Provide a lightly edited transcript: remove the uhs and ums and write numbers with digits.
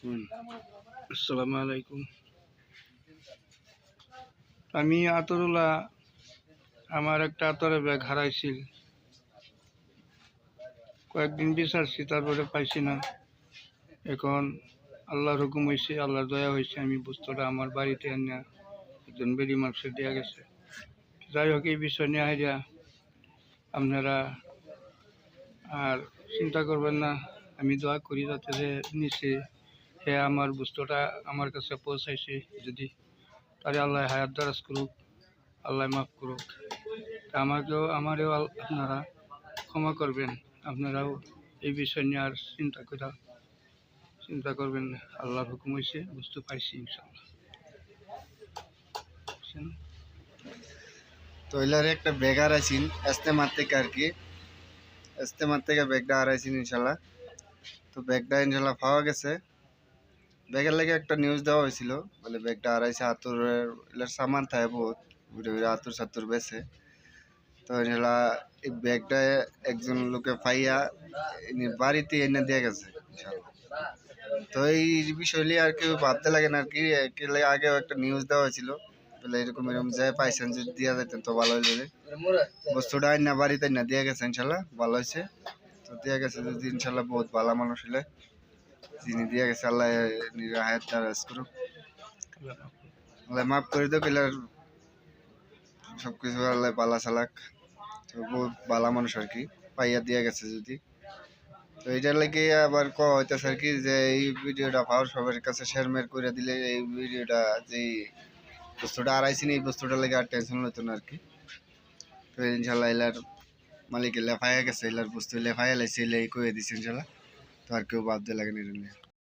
আসসালামু আলাইকুম। আমি আতরুল্লাহ। আমার একটা আতরের ব্যাগ হারাইছিল, কয়েকদিন বিচারছি, তারপরে পাইছি না। এখন আল্লাহর হুকুম হয়েছে, আল্লাহর দয়া হয়েছে, আমি বস্তুটা আমার বাড়িতে আনিয়া একজন বেরি মানুষের দেওয়া গেছে। যাই হোক, এই বিষয় নিয়ে হাইয়া আপনারা আর চিন্তা করবেন না। আমি দোয়া করি যাতে যে নিচে হে আমার বস্তুটা আমার কাছে পৌঁছাইছে, যদি তারে আল্লাহ হায়াত দারাজ করুক, আল্লাহ মাফ করুক। তা আমারেও আপনারা ক্ষমা করবেন। আপনারাও এই বিষয় নিয়ে আর চিন্তা করবেন না। আল্লাহর হুকুম হয়েছে, বুঝতে পারছি ইনশাল্লাহ। তো এলার একটা ব্যাগ হারাইছেন ইস্তেমার থেকে আর কি, ইস্তেমার থেকে ব্যাগটা হারাইছেন ইনশাল্লাহ। তো ব্যাগটা ইনশাল্লাহ পাওয়া গেছে। ব্যাগের লাগে একটা নিউজ দেওয়া হয়েছিল, বলে ব্যাগটা হারাইছে, আতুরের এলার সামান থাকে বহুত, ঘুরে ঘুরে আতুর সাতুর বেছে। তো ইনশাল্লাহ এই ব্যাগটা একজন লোকে পাইয়া বাড়িতে এনে দিয়ে গেছে ইনশাল্লাহ। তো এই বিষয় নিয়ে আর কি ভাবতে লাগে না আর কি, আগেও একটা নিউজ দেওয়া হয়েছিল, বলে এরকম এরকম যে পাইছেন যদি দিয়া যেতেন তো ভালো হইলে। বস্তুটা আইনা বাড়িতে না দিয়ে গেছে ইনশাল্লাহ, ভালো হয়েছে। তো দিয়ে গেছে যদি ইনশাল্লাহ বহুত ভালো মানুষ হলে যিনি দিয়ে গেছে, আল্লাহ হায়াত দারাজ করুক, আল্লাহ মাফ করে দেখ, এলার সবকিছু আল্লাহ পালা চালাক। তো বহুত ভালো মানুষ আর কি, পাইয়া দিয়ে গেছে যদি। তো এটার লাগে আবার হইতেছে আর কি, যে এই ভিডিওটা পাওয়ার সবার কাছে শেয়ার মেয়ার করে দিলে এই ভিডিওটা যে বস্তুটা হারাইছি এই বস্তুটার লাগে আর টেনশন হতো না আর কি। তো ইনশাল্লাহ এলার মালিক লেফাইয়া গেছে, এলার বস্তু লেফাইয়া লাইছে, এলাই কয়ে দিছে ইনশাল্লাহ। তো আর কেউ বাদ দিয়ে লাগে না।